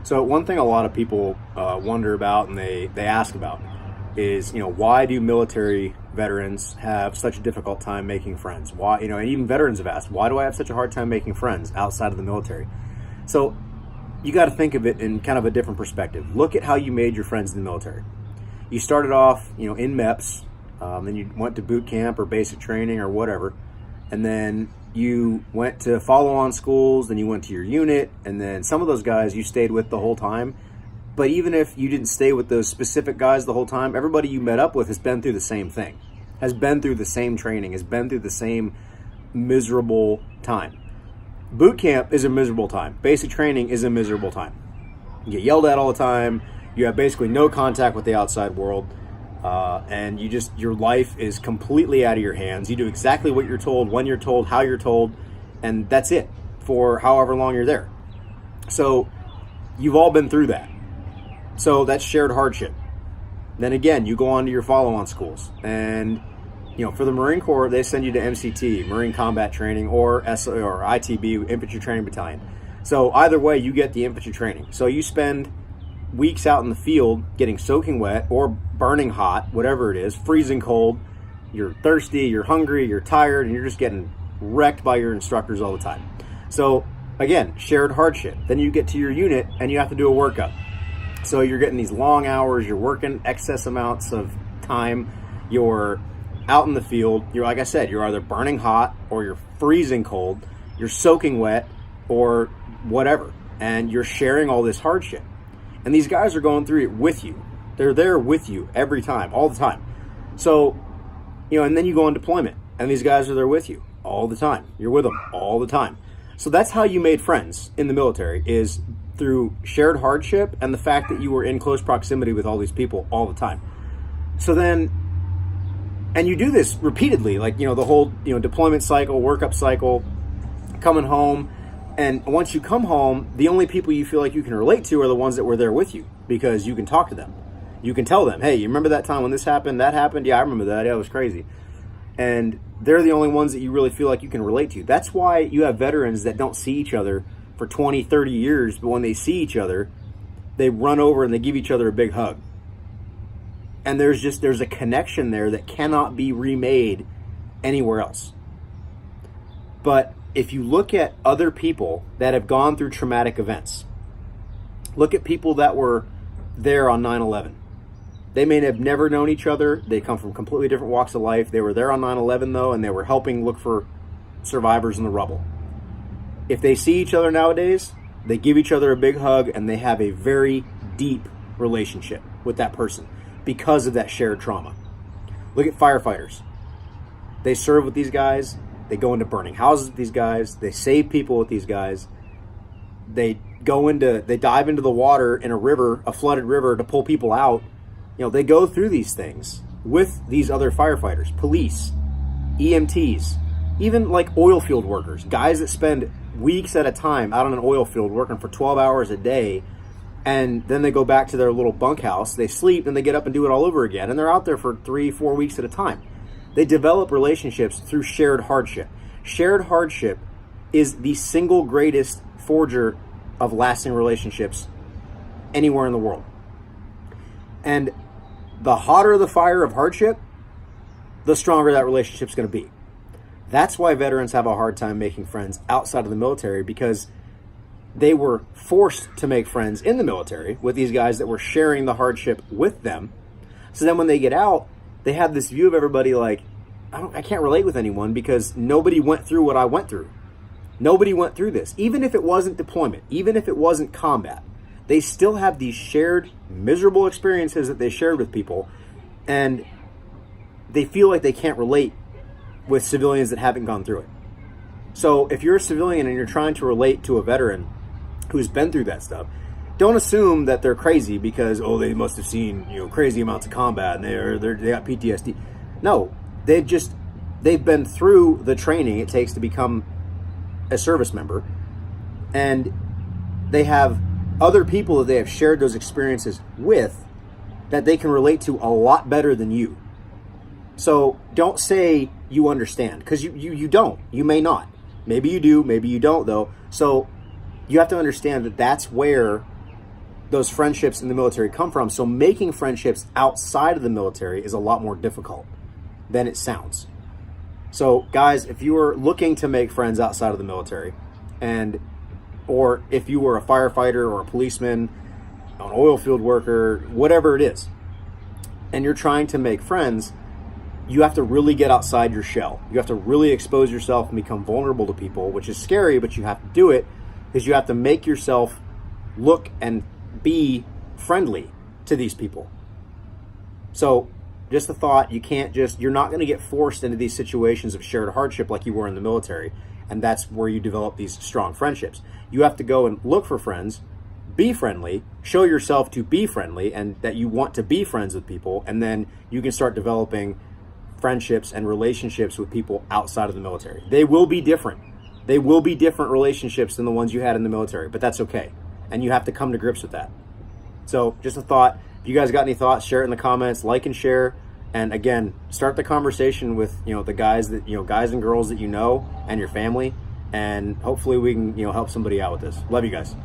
So one thing a lot of people wonder about and they ask about is, why do military veterans have such a difficult time making friends? Why, and even veterans have asked, why do I have such a hard time making friends outside of the military? So you got to think of it in kind of a different perspective. Look at how you made your friends in the military. You started off, in MEPS, then you went to boot camp or basic training or whatever, and then you went to follow-on schools, then you went to your unit, and then some of those guys you stayed with the whole time. But even if you didn't stay with those specific guys the whole time, everybody you met up with has been through the same thing, has been through the same training, has been through the same miserable time. Boot camp is a miserable time. Basic training is a miserable time. You get yelled at all the time. You have basically no contact with the outside world. And your life is completely out of your hands. You do exactly what you're told, when you're told, how you're told, and that's it for however long you're there. So you've all been through that. So that's shared hardship. Then again, you go on to your follow-on schools. And, for the Marine Corps, they send you to MCT, Marine Combat Training, or ITB, Infantry Training Battalion. So either way, you get the infantry training. So you spend weeks out in the field getting soaking wet or burning hot, whatever it is, freezing cold. You're thirsty, you're hungry, you're tired, and you're just getting wrecked by your instructors all the time. So again, shared hardship. Then you get to your unit and you have to do a workup. So you're getting these long hours, you're working excess amounts of time, you're out in the field, like I said, you're either burning hot or you're freezing cold, you're soaking wet or whatever, and you're sharing all this hardship. And these guys are going through it with you. They're there with you every time, all the time. So, and then you go on deployment, and these guys are there with you all the time. You're with them all the time. So that's how you made friends in the military, is through shared hardship and the fact that you were in close proximity with all these people all the time. So then, and you do this repeatedly, like, the whole, deployment cycle, workup cycle, coming home. And once you come home, the only people you feel like you can relate to are the ones that were there with you, because you can talk to them. You can tell them, hey, you remember that time when this happened, that happened? Yeah, I remember that. Yeah, it was crazy. And they're the only ones that you really feel like you can relate to. That's why you have veterans that don't see each other for 20, 30 years, but when they see each other, they run over and they give each other a big hug. And there's a connection there that cannot be remade anywhere else. But if you look at other people that have gone through traumatic events, look at people that were there on 9/11. They may have never known each other. They come from completely different walks of life. They were there on 9/11 though, and they were helping look for survivors in the rubble. If they see each other nowadays, they give each other a big hug and they have a very deep relationship with that person because of that shared trauma. Look at firefighters. They serve with these guys. They go into burning houses with these guys. They save people with these guys. They dive into the water in a flooded river to pull people out. They go through these things with these other firefighters, police, EMTs, even like oil field workers, guys that spend weeks at a time out on an oil field working for 12 hours a day. And then they go back to their little bunkhouse, they sleep, and they get up and do it all over again. And they're out there for 3-4 weeks at a time. They develop relationships through shared hardship. Shared hardship is the single greatest forger of lasting relationships anywhere in the world. And the hotter the fire of hardship, the stronger that relationship's going to be. That's why veterans have a hard time making friends outside of the military, because they were forced to make friends in the military with these guys that were sharing the hardship with them. So then when they get out, they have this view of everybody like, I can't relate with anyone because nobody went through what I went through. Nobody went through this. Even if it wasn't deployment, even if it wasn't combat, they still have these shared miserable experiences that they shared with people, and they feel like they can't relate with civilians that haven't gone through it. So if you're a civilian and you're trying to relate to a veteran who's been through that stuff, don't assume that they're crazy because, they must have seen, crazy amounts of combat and they got PTSD. No, they've been through the training it takes to become a service member, and they have other people that they have shared those experiences with that they can relate to a lot better than you. So don't say you understand, because you don't. You may not. Maybe you do, maybe you don't though. So you have to understand that that's where those friendships in the military come from. So making friendships outside of the military is a lot more difficult than it sounds. So guys, if you are looking to make friends outside of the military, or if you were a firefighter or a policeman, an oil field worker, whatever it is, and you're trying to make friends, you have to really get outside your shell. You have to really expose yourself and become vulnerable to people, which is scary, but you have to do it because you have to make yourself look and be friendly to these people. So just a thought, you're not going to get forced into these situations of shared hardship like you were in the military. And that's where you develop these strong friendships. You have to go and look for friends, be friendly, show yourself to be friendly and that you want to be friends with people. And then you can start developing friendships and relationships with people outside of the military. They will be different. They will be different relationships than the ones you had in the military, but that's okay. And you have to come to grips with that. So just a thought. If you guys got any thoughts, share it in the comments, like and share. And again, start the conversation with, the guys and girls that you know and your family. And hopefully we can, help somebody out with this. Love you guys.